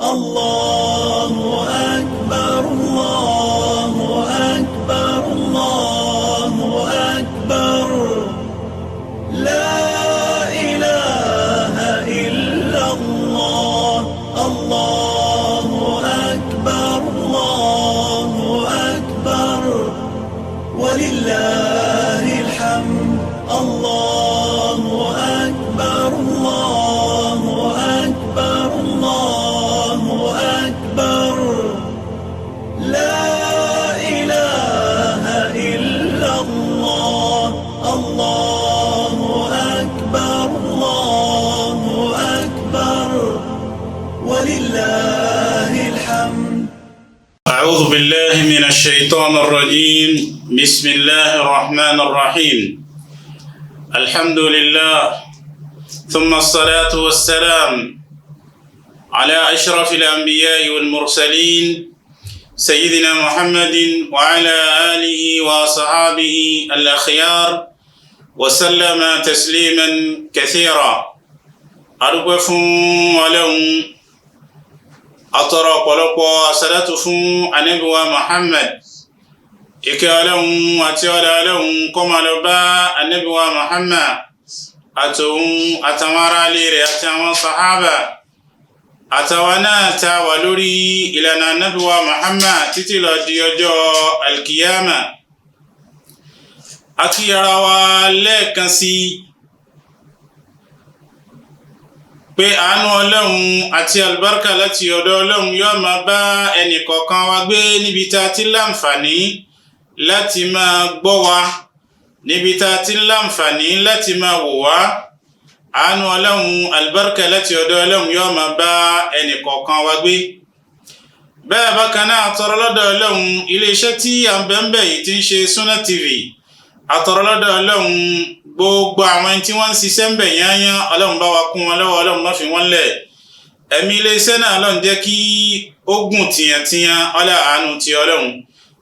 الله أكبر الله أكبر الله أكبر لا إله إلا الله الله أكبر الله أكبر ولله الحمد الله أكبر الله أكبر الله أكبر لا إله إلا الله الله أكبر الله أكبر ولله الحمد. أعوذ بالله من الشيطان الرجيم. بسم الله الرحمن الرحيم. الحمد لله ثم الصلاة والسلام على أشرف الأنبياء والمرسلين سيدنا محمد وعلى آله وصحابه الأخيار وسلم تسليما كثيرا. أرجوكم ولهم أترى قلقوا صلاة النبي محمد ìkẹ́ Ọlọ́run àti ọlá Ọlọ́run kó máa lọ bá Ànábì wa Muhammad àtòun àtàwọn ará ilé rẹ̀ àti àwọn sàhábà àtàwọn náà tá wà lórí ìlànà Ànábì wa Muhammad títí lọ di ọjọ́ alkiyama. A kí ara wa lẹ́ẹ̀kan sí pé àánú Ọlọ́run àti albarka láti ọ̀dọ̀ Ọlọ́run yóò máa bá ẹnì kọ̀ọ̀kan wa gbé níbi tá a ti láǹfààní láti máa gbọ́ wa, níbi tá a ti láǹfààní láti máa wò wá. Àánú Ọlọ́run albarka láti ọ̀dọ̀ Ọlọ́run yóò máa bá ẹnì kọ̀ọ̀kan wa gbé. Bẹ́ẹ̀ bákan náà àtọrọ lọ́dọ̀ Ọlọ́run iléeṣẹ́ tí à ń bẹ́ẹ̀ yìí ti ń ṣe Sunna TV. Àtọrọ lọ́dọ̀ Ọlọ́run gbogbo àwọn tí wọ́n ń ṣiṣẹ́ ń bẹ̀ yányán Ọlọ́run bá wa kún wọn lọ́wọ́, Ọlọ́run má fi wọ́n lẹ̀. Ẹ̀mí iléeṣẹ́ náà Ọlọ́run jẹ́ kí ó gùn tìyàntìyàn ọlá àánú ti Ọlọ́run.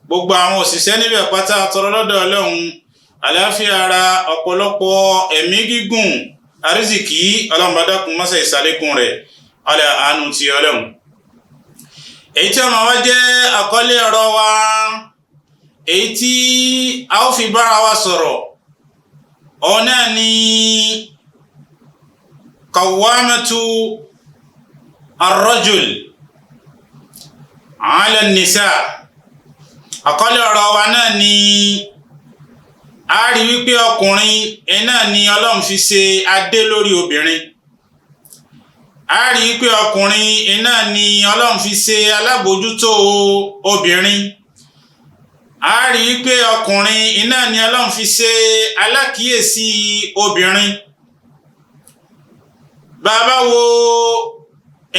Gbogbo àwọn òṣìṣẹ́ níbẹ̀ pátá àtọrọ lọ́dọ̀ Ọlọ́run àlàáfíà ara, ọ̀pọ̀lọpọ̀ ẹ̀mí gígùn, àrísìkí Ọlọ́run bá dákun mọ́sẹ̀ ìsàlékún rẹ̀ ọlá àánú ti Ọlọ́run. Èyí tí ọmọ wa jẹ́ àkọlé ọ̀rọ̀ wa, èyí tí a ó fi bára wa sọ̀rọ̀ ọ̀nà ni qawwamatu ar-rajul ala an-nisa. Àkọlé ọ̀rọ̀ wa náà ni a rí wípé ọkùnrin náà ni Ọlọ́run fi ṣe adé lórí obìnrin. A rí wípé ọkùnrin náà ni Ọlọ́run fi ṣe alábòójútó obìnrin. A rí wípé ọkùnrin náà ni Ọlọ́run fi ṣe alákìíyèsí obìnrin. Bàbá wo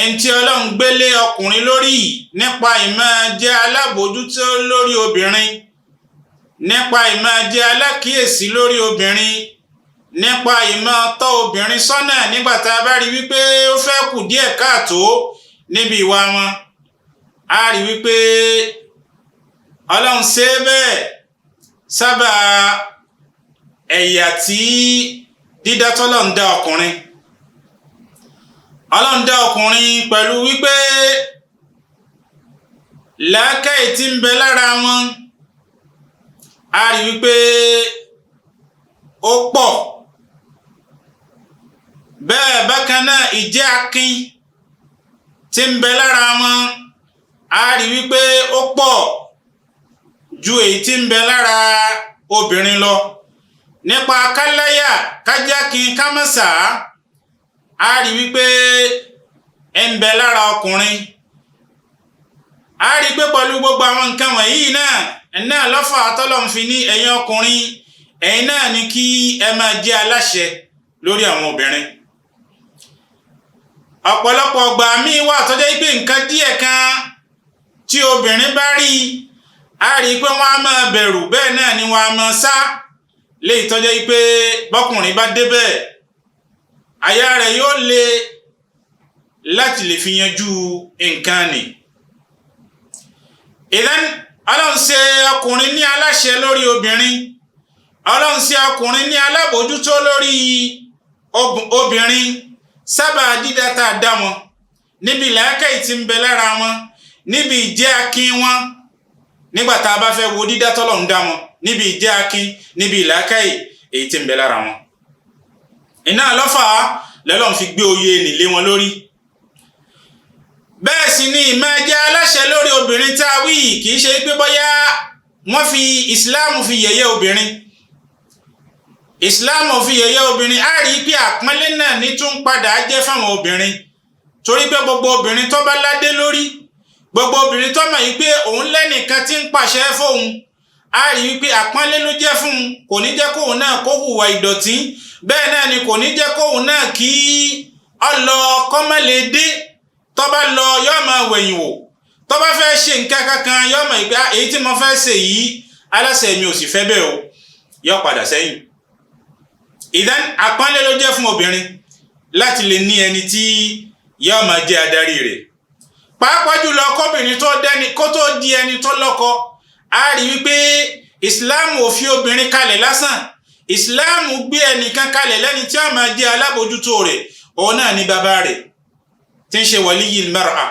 ẹni tí Ọlọ́run gbélé ọkùnrin lórí nípa ìmọ̀ jẹ́ alábòójútó lórí obìnrin, nípa ìmọ̀ jẹ́ alákìíyèsí lórí obìnrin, nípa ìmọ̀ tọ́ obìnrin sọ́nà nígbà tá a bá rí wípé ó fẹ́ kù díẹ̀ káàtó níbi ìwà wọn. A rí wípé Ọlọ́run ṣe bẹ́ẹ̀ sábà ẹ̀yà tí dídá tọ́lọ́run dá ọkùnrin. Ọlọ́run dá ọkùnrin pẹ̀lú wípé làákàyè tí ń bẹ lára wọn, a rí wípé ó pọ̀. Bẹ́ẹ̀ bákan náà ìjẹ́ akin tí ń bẹ lára wọn, a rí wípé ó pọ̀ ju èyí tí ń bẹ lára obìnrin lọ. Nípa káláyà, kájákin, kámẹ́sà, a rí wípé ń bẹ lára ọkùnrin. A rí pé pẹ̀lú gbogbo àwọn nǹkan wọ̀nyí náà lọ́fà tọ́lọ́run fi ní ẹ̀yin ọkùnrin, ẹ̀yin náà ni kí ẹ máa jẹ́ aláṣẹ lórí àwọn obìnrin. Ọ̀pọ̀lọpọ̀ ọgbà míì wà tó jẹ́ pé nǹkan díẹ̀ kan tí obìnrin bá rí, a rí pé wọ́n á máa bẹ̀rù, bẹ́ẹ̀ náà ni wọ́n á máa sá. Léyìí tó jẹ́ pé bọ́kùnrin bá débẹ̀, àyà rẹ̀ yóò le láti lè fi yanjú nǹkan nì. Ìdán Ọlọ́run ṣe ọkùnrin ní aláṣẹ lórí obìnrin. Ọlọ́run ṣe ọkùnrin ní alábòójútó lórí obìnrin. Sábà dídá tá a dá wọn níbi làákàyè tí ń bẹ lára wọn níbi ìjẹ́ akin wọn nígbà tá a bá fẹ́ wo dídá tọ́lọ́run dá wọn níbi ìjẹ́ akin níbi làákàyè èyí tí ń bẹ lára wọn. iná lọ́fà lọ́lọ́run fi gbé oyè nílé wọn lórí. bẹ́ẹ̀ sì ni ìmáa jẹ́ aláṣẹ lórí obìnrin tá a wí kì í ṣe pé bóyá wọ́n fi ìsìláàmù fi yẹ̀yẹ́ obìnrin. ìsìláàmù fi yẹ̀yẹ́ obìnrin á rí pé àpọ́nlé náà ní tún padà jẹ́ fáwọn obìnrin torí pé gbogbo obìnrin tó bá ládé lórí gbogbo obìnrin tó mọ̀ yìí pé òun lẹ́nìkan tí ń pàṣẹ fóun á rí wípé àpọ́nlé ló jẹ́ fún un kò ní jẹ́ kóun náà kó hùwà ìdọ̀tí bẹ́ẹ̀ náà ni kò ní jẹ́ kóun náà kí ọlọ kọ́mọ́lédé tó bá lọ yóò máa wẹ̀yìn wò tó bá fẹ́ ṣe nǹkan kankan yóò mọ̀ pé èyí tí mo fẹ́ ṣe yìí aláṣẹ mi ò sì fẹ́ bẹ́ẹ̀ o yóò padà sẹ́yìn. ìdán àpọ́nlé ló jẹ́ fún obìnrin láti lè ní ẹni tí yóò máa jẹ́ adarí rẹ̀ pàápàá jùlọ kóbìnrin kó tó di ẹni tó lọ́kọ a rí wípé ìsìláàmù ò fi obìnrin kalẹ̀ lásán ìsìláàmù gbé ẹnìkan kalẹ̀ lẹ́ni tí ó máa jẹ́ alábòjútó rẹ̀ òun náà ní bàbá rẹ̀ tí ń ṣe waliyil mar'a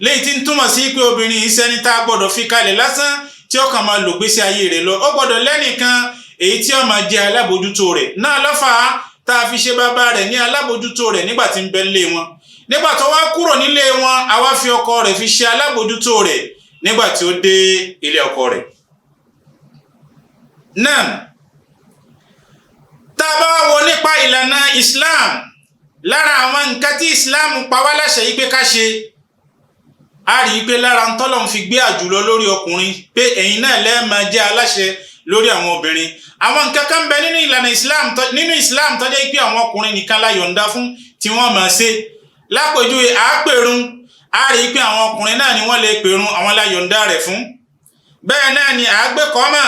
léyìí tí ń túmọ̀ sí pé obìnrin yìí sẹ́ni tá a gbọ́dọ̀ fi kalẹ̀ lásán tí ó kàn máa lò gbésí ayé rẹ̀ lọ ó gbọ́dọ̀ lẹ́nìkan èyí tí ó máa jẹ́ alábòjútó rẹ̀ náà lọ́fà tá a fi ṣe bàbá rẹ̀ ní alábòjútó rẹ̀ nígbà tí ń bẹ nílé wọn nígbà tó wá kúrò nílé wọn àwa fi ọkọ rẹ̀ fi ṣe alábòjútó rẹ̀ nígbà tí ó dé ilé ọkọ rẹ̀. náà tá a bá wo nípa ìlànà Islam lára àwọn nǹkan tí Islam pa wá láṣẹ yìí pé ká ṣe a rí i pé lára ń tọ́lọ́run fi gbé àjùlọ lórí ọkùnrin pé ẹ̀yin náà lẹ́ẹ̀ máa jẹ́ aláṣẹ lórí àwọn obìnrin àwọn nǹkan kan bẹ nínú ìlànà Islam tó jẹ́ pé àwọn ọkùnrin nìkan la yọ̀ǹda fún tí wọ́n máa ṣe lápèjúwe àápèrún a rí i pé àwọn ọkùnrin náà ni wọ́n lè pèrún àwọn la yọ̀ǹda rẹ̀ fún bẹ́ẹ̀ náà ni àágbékọ́mọ̀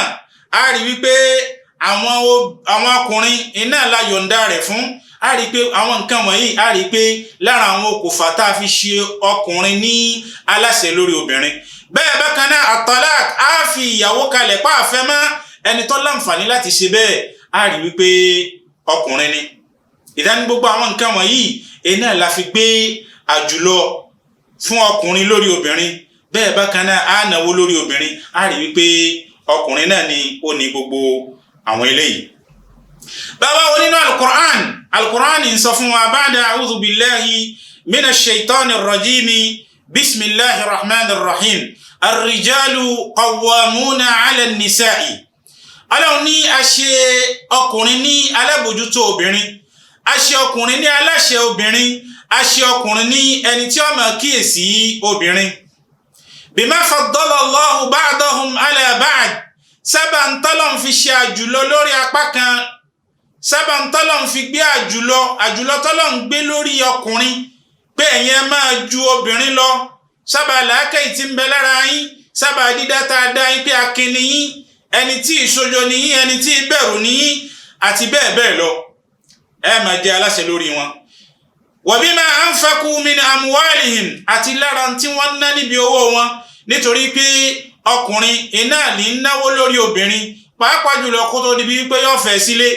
a rí wípé àwọn ọkùnrin iná la yọ̀ǹda rẹ̀ fún a rí pé àwọn nǹkan wọ̀nyí a rí pé lára àwọn okùnfà tá a fi ṣe ọkùnrin ní aláṣẹ lórí obìnrin bẹ́ẹ̀ bákan náà at-talaq a fi ìyàwó kalẹ̀ pa àfẹ́ mọ́ ẹni tó láǹfààní láti ṣe bẹ́ẹ̀ a rí wípé ọkùnrin ni ìdání gbogbo àwọn nǹkan wọ̀nyí iná la fi gbé àjùlọ fún ọkùnrin lórí obìnrin bẹ́ẹ̀ bákan náà a náwó lórí obìnrin a rí wípé ọkùnrin náà ni ó ní gbogbo àwọn eléyìí. bàbá wo nínú alukur'an ń sọ fún wa ba'da a'udhu billahi minash shaitanir rajimi bismillahir rahmanir rahim ar-rijalu qawwamuna 'ala an-nisa'i. Ọlọ́run ní a ṣe ọkùnrin ní alábòjútó obìnrin a ṣe ọkùnrin ní aláṣẹ obìnrin a ṣe ọkùnrin ní ẹni tí ó máa kíyèsí obìnrin. bima faddala Allahu ba'dahum 'ala ba'd sábà ń tọ́lọ̀ ń fi ṣe àjùlọ lórí apá kan sábà ń tọ́lọ̀ ń fi gbé àjùlọ tọ́lọ̀ ń gbé lórí ọkùnrin pé ẹ̀yin ẹ máa ju obìnrin lọ sábà làákàyè tí ń bẹ lára yín sábà dídá tá a dá yín pé akin ni yín ẹni tí ìṣojo ni yín ẹni tí ìbẹ̀rù ni yín àti bẹ́ẹ̀ bẹ́ẹ̀ lọ ẹ máa jẹ́ aláṣẹ lórí wọn. wa bima anfaqu min amwalihim àti lára tí wọ́n ná níbi owó wọn nítorí pé ọkùnrin iná ní náwó lórí obìnrin pàápàá jùlọ kó tó di bí pé yóò fẹ́ sílé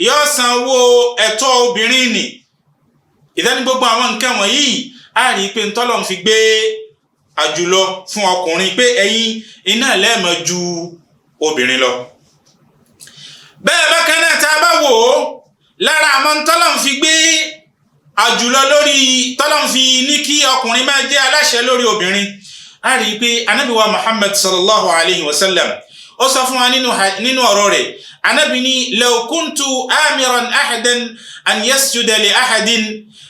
yóò san owó ẹ̀tọ́ obìnrin nì ìdání gbogbo àwọn nǹkan wọ̀nyí a rí i pé ntọ́lọ̀ ń fi gbé àjùlọ fún ọkùnrin pé ẹ̀yin iná lẹ́ẹ̀mọ́ ju obìnrin lọ. bẹ́ẹ̀ bákan náà tá a bá wò ó lára àwọn ntọ́lọ̀ ń fi gbé àjùlọ lórí tọ́lọ̀ ń fi ní kí ọkùnrin máa jẹ́ aláṣẹ lórí obìnrin a rí i pé Ànábì wa Muhammad sallallahu alayhi wa sallam ó sọ fún wa nínú ọ̀rọ̀ rẹ̀ Ànábì ní law kuntu amiran ahadan an yasjuda li ahadin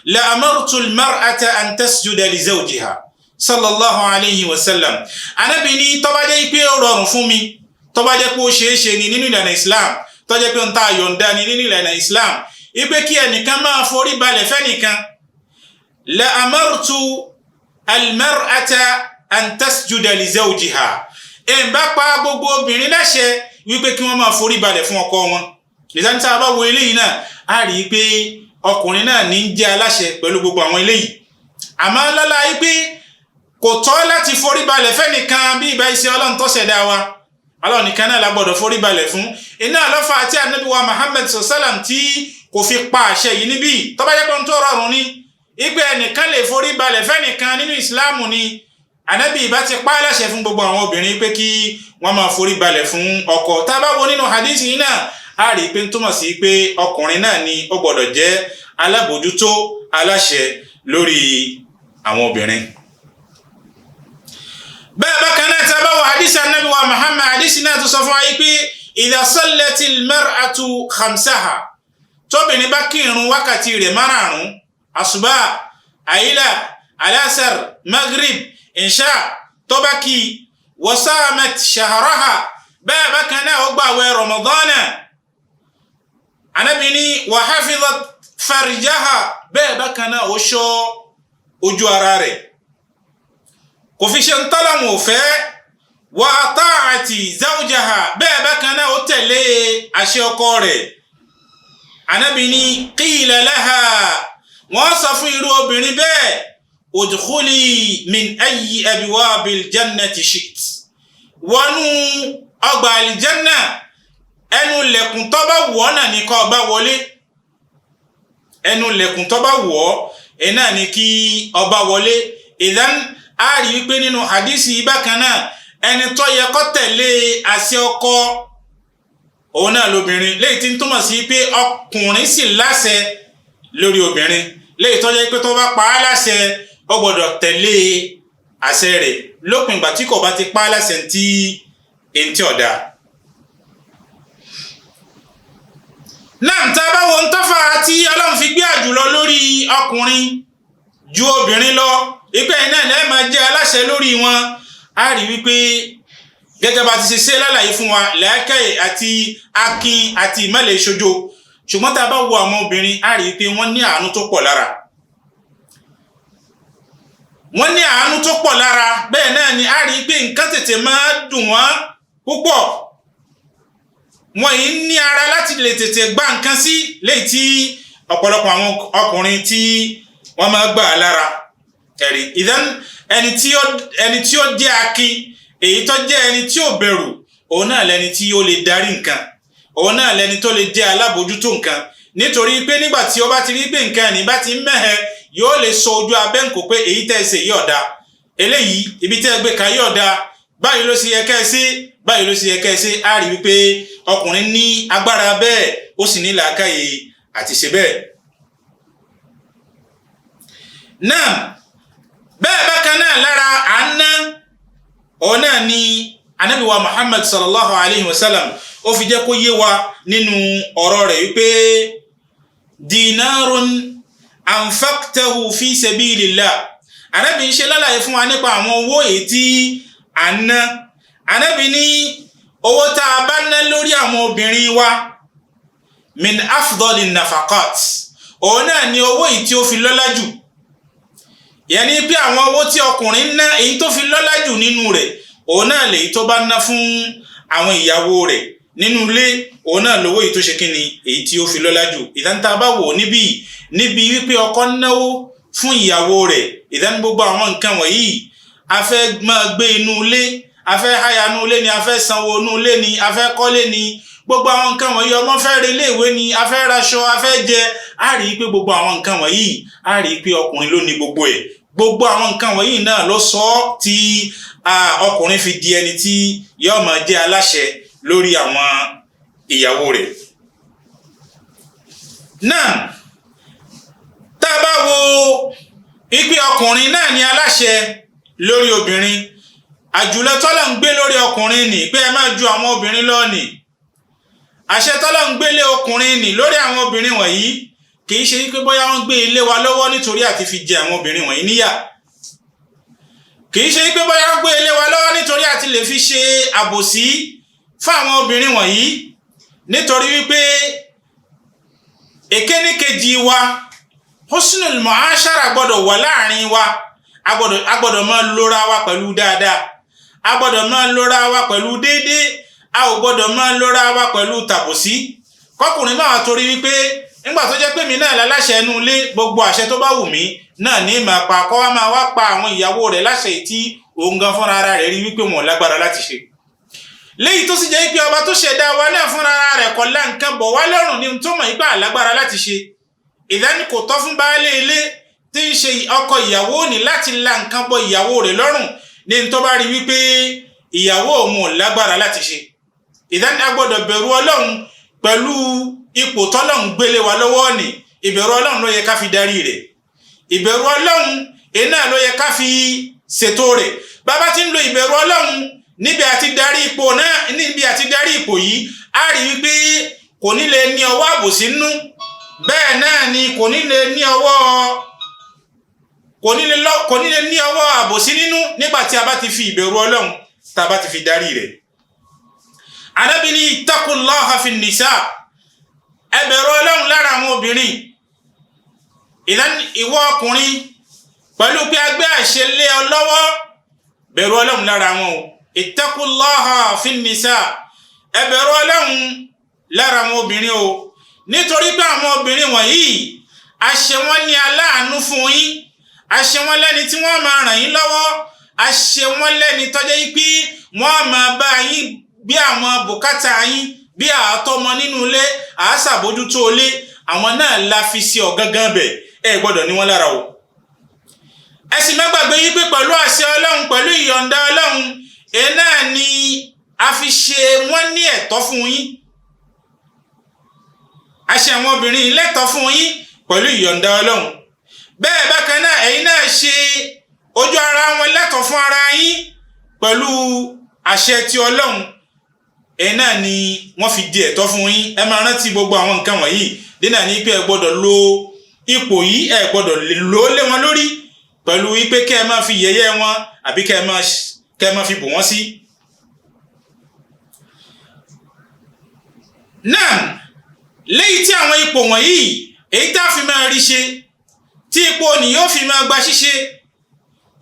la amartu al-mar'ata an tasjuda li zawjiha sallallahu alayhi wa sallam. Ànábì ní tó bá jẹ́ pé ó rọrùn fún mi tó bá jẹ́ pé ó ṣeé ṣe ni nínú ìlànà Islam tó jẹ́ pé ń ta yọ̀ǹda ni nínú ìlànà Islam ipe kí ẹnìkan máa forí balẹ̀ fẹ́nìkan la amartu al-mar'ata an tasjuda li zawjiha bá pa gbogbo obìnrin láṣẹ wípé kí wọ́n máa forí balẹ̀ fún ọkọ wọn. ìdáni tá a bá wo eléyìí náà a rí i pé ọkùnrin náà ní jẹ́ aláṣẹ pẹ̀lú gbogbo àwọn eléyìí àmọ́ lọ́la yìí pé kò tọ́ láti forí balẹ̀ fẹ́nìkan bí ìbá iṣẹ́ Ọlọ́run tó ṣẹ̀dá wa Ọlọ́run nìkan náà la gbọ́dọ̀ forí balẹ̀ fún iná lọ́fà àti Ànábì wa Muhammad sallam tí kò fi pa àṣẹ yìí níbí tó bá jẹ́ pé tó rọrùn ní ipe ẹnìkan lè forí balẹ̀ fẹ́nìkan nínú ìsìláàmù ni Ànábì ìbá ti pa á láṣẹ fún gbogbo àwọn obìnrin pé kí wọ́n máa forí balẹ̀ fún ọkọ. Tá a bá wo nínú hadith yìí náà a rí i pé ń túmọ̀ sí pé ọkùnrin náà ni ó gbọ́dọ̀ jẹ́ alábòójútó aláṣẹ lórí àwọn obìnrin. bẹ́ẹ̀ bákan náà tá a bá wo hadith Ànábì wa Muhammad hadith náà tó sọ fún wa yìí pé idha sallatil mar'atu khamsaha tóbìnrin bá kírun wákàtí rẹ̀ márààrún àsùbá àyílà alásàr maghrib ìṣá tó bá kí wasamat shahraha bẹ́ẹ̀ bákan náà ó gbààwẹ̀ Ramadana Ànábì ní wa hafizat farjaha bẹ́ẹ̀ bákan náà ó ṣọ́ ojú ara rẹ̀ kò fi ṣe ń tọ́lọ̀mù òfẹ́ wa ata'ati zawjaha bẹ́ẹ̀ bákan náà ó tẹ̀lé àṣẹ ọkọ rẹ̀ Ànábì ní qila laha wọ́n sọ fún irú obìnrin bẹ́ẹ̀ udkhuli min ayyi abwabil jannati shi't wọnú ọgbà àlìjánà ẹnu lẹ̀kùn tó bá wọ̀ náà ní kó bá wọlé ẹnu lẹ̀kùn tó bá wọ̀ ẹ̀ náà ní kí ó bá wọlé. Ìdán a rí wípé nínú hadisi bákan náà ẹni tó yẹ kó tẹ̀lé àṣẹ ọkọ òun náà lóbìnrin léyìí tí ń túmọ̀ sí pé ọkùnrin sì láṣẹ lórí obìnrin léyìí tó jẹ́ pé tó bá pa á láṣẹ ó gbọ́dọ̀ tẹ̀lé àṣẹ rẹ̀ lópin ìgbà tí kò bá ti pa á láṣẹ tí èntì ọ̀dà. náà tá a bá wo ń tọ́fà tí Ọlọ́run fi gbé àjùlọ lórí ọkùnrin ju obìnrin lọ ìpẹ́ iná ẹ̀ máa jẹ́ aláṣẹ lórí wọn a rí wípé gẹ́gẹ́ bá ti ṣe lálàyé fún wa làákàyè àti akin àti ìmọ̀lẹ̀ ìṣojo ṣùgbọ́n tá a bá wo àwọn obìnrin a rí wípé wọ́n ní àánú tó pọ̀ lára wọ́n ní àánú tó pọ̀ lára bẹ́ẹ̀ náà ni a rí wípé nǹkan tètè máa dùn wọ́n púpọ̀ wọ́n yìí ní ara láti lè tètè gbá nǹkan sí léyìí tí ọ̀pọ̀lọpọ̀ àwọn ọkùnrin tí wọ́n máa gbà lára ẹ̀rí. Ìdán ẹni tí ó jẹ́ akin èyí tó jẹ́ ẹni tí ó bẹ̀rù òun náà lẹni tí ó lè darí nǹkan òun náà lẹni tó lè jẹ́ alábòójútó nǹkan nítorí pé nígbà tí ó bá ti rí pé nǹkan ẹni bá ti mẹ́hẹ yóò lè sọ ojú abẹ́ǹkò pé èyí tẹ́ ẹ ṣe yóò da eléyìí ibi tẹ́ ẹ gbé ka yóò da báyìí ló ṣe yẹ kẹ́ ẹ ṣe báyìí ló ṣe yẹ kẹ́ ẹ ṣe á rí wípé ọkùnrin ní agbára bẹ́ẹ̀ ó sì ní làákàyè àti ṣe bẹ́ẹ̀. náà bẹ́ẹ̀ bákan náà lára àná òun náà ni Ànábì wa Muhammad sallallahu alayhi wa sallam ó fi jẹ́ kó yé wa nínú ọ̀rọ̀ rẹ̀ wípé dinarun anfaqtahu fi sabilillah Ànábì ń ṣe lálàyé fún wa nípa àwọn owó èyí tí à ń ná Ànábì ní owó tá a bá ná lórí àwọn obìnrin wa min afdalin nafaqat òun náà ni owó èyí tí ó fi lọ́lá jù yẹni pé àwọn owó tí ọkùnrin ná èyí tó fi lọ́lá jù nínú rẹ̀ òun náà lèyí tó bá ná fún àwọn ìyàwó rẹ̀ nínú ilé òun náà lówó èyí tó ṣe kíni èyí tí ó fi lọ́lá jù. Ìdán tá a bá wò níbi wípé ọkọ náwó fún ìyàwó rẹ̀ ìdán gbogbo àwọn nǹkan wọ̀nyí a fẹ́ máa gbé inú ilé a fẹ́ háyà inú ilé ni a fẹ́ sanwó inú ilé ni a fẹ́ kọ́lé ni gbogbo àwọn nǹkan wọ̀nyí ọmọ fẹ́ re iléèwé ni a fẹ́ raṣọ a fẹ́ jẹ a rí i pé gbogbo àwọn nǹkan wọ̀nyí a rí i pé ọkùnrin ló ní gbogbo ẹ̀ gbogbo àwọn nǹkan wọ̀nyí náà ló sọ ọ́ tí ọkùnrin fi di ẹni tí yóò máa jẹ́ aláṣẹ lórí àwọn ìyàwó rẹ̀. náà tá a bá wo ipe ọkùnrin náà ní aláṣẹ lórí obìnrin àjùlọ tọ́lọ̀ ń gbé lórí ọkùnrin nì pé ẹ máa ju àwọn obìnrin lọ nì àṣẹ tọ́lọ̀ ń gbélé ọkùnrin nì lórí àwọn obìnrin wọ̀nyí kìí ṣe wípé bóyá wọ́n gbé ilé wa lọ́wọ́ nítorí àti fi jẹ àwọn obìnrin wọ̀nyí níyà kìí ṣe wípé bóyá wọ́n gbé ilé wa lọ́wọ́ nítorí àti lè fi ṣe àbòsí fún àwọn obìnrin wọ̀nyí nítorí wípé èkéníkejì wa husnul mu'ashara gbọ́dọ̀ wà láàrin wa a gbọ́dọ̀ máa lóra wa pẹ̀lú dáadáa a gbọ́dọ̀ máa lóra wa pẹ̀lú déédéé a ò gbọ́dọ̀ máa lóra wa pẹ̀lú tàbòsí kọkùnrin máa torí wípé nígbà tó jẹ́ pé mi náà láláṣẹ ẹnu ilé gbogbo àṣẹ tó bá wù mí náà ní máa pa kọ́ wá máa wá pa àwọn ìyàwó rẹ̀ láṣẹ tí òun gan fúnra ara rẹ̀ rí wípé wọn lágbára láti ṣe léyìí tó sì jẹ́ pé ọba tó ṣẹ̀dá wa náà fúnra ara rẹ̀ kọ́ lá nǹkan bọ̀ wá lọ́rùn ní tó mọ̀ ipá lágbára láti ṣe ìdání kò tọ́ fún baálé ilé tí ń ṣe ọkọ ìyàwó ní láti la nǹkan bọ ìyàwó rẹ̀ lọ́rùn ní tó bá rí wípé ìyàwó òun ò lágbára láti ṣe. ìdáni a gbọ́dọ̀ bẹ̀rù Ọlọ́run pẹ̀lú ipò tọ́lọ́run gbélé wa lọ́wọ́ ní ìbẹ̀rù Ọlọ́run ló yẹ ká fi darí rẹ̀. ìbẹ̀rù Ọlọ́run iná ló yẹ ká fi ṣètò rẹ̀. bàbá tí ń lo ìbẹ̀rù Ọlọ́run níbi àti darí ipò yìí a rí wípé kò ní lè ní ọwọ́ àbòsí nínú, bẹ́ẹ̀ náà ni kò ní lè ní ọwọ́ àbòsí nínú nígbà tí a bá ti fi ìbẹ̀rù Ọlọ́run tá a bá ti fi darí rẹ̀. Ànábì ní ittaqullaha fin nisa, ẹ bẹ̀rù Ọlọ́run lára àwọn obìnrin. ìwọ ọkùnrin pẹ̀lú pé a gbé àṣẹ lé ọ lọ́wọ́, bẹ̀rù Ọlọ́run lára wọn o. ittaqullaha fin nisa, ẹ bẹ̀rù Ọlọ́run lára àwọn obìnrin o, nítorí pé àwọn obìnrin wọ̀nyí a ṣe wọ́n ní aláàánú fún yín, a ṣe wọ́n lẹ́ni tí wọ́n máa ràn yín lọ́wọ́, a ṣe wọ́n lẹ́ni tó jẹ́ pé wọ́n máa bá yín bí àwọn bùkátà yín, bí àtọmọ nínú ilé, àásàbójútó ilé, àwọn náà la fi sí ọ̀gángan bẹ̀, ẹ gbọ́dọ̀ ní wọ́n lára o. ẹ sì má gbàgbé yín pé pẹ̀lú àṣẹ Ọlọ́run, pẹ̀lú ìyọ̀ǹda Ọlọ́run, èyí náà ni a fi ṣe wọ́n ní ẹ̀tọ́ fún yín. a ṣe àwọn obìnrin lẹ́tọ̀ọ́ fún yín pẹ̀lú ìyọ̀ǹda Ọlọ́run. bẹ́ẹ̀ bákan náà ẹ̀yin náà ṣe ojú ara wọn lẹ́tọ̀ọ́ fún ara yín pẹ̀lú àṣẹ ti Ọlọ́run, ẹ̀yin náà ni wọ́n fi di ẹ̀tọ́ fún yín. ẹ máa rántí gbogbo àwọn nǹkan wọ̀nyí dínà ní pé ẹ gbọ́dọ̀ lo ipò yìí, ẹ gbọ́dọ̀ lò ó lé wọn lórí pẹ̀lú wípé kẹ́ ẹ máa fi yẹ̀yẹ́ wọn àbí kẹ́ ẹ máa fi bò wọ́n sí. náà lẹ́yìn tí àwọn ipò wọ̀nyí èyí tá a fi máa rí ṣe, tí ipò ni yóò fi máa gba ṣíṣe,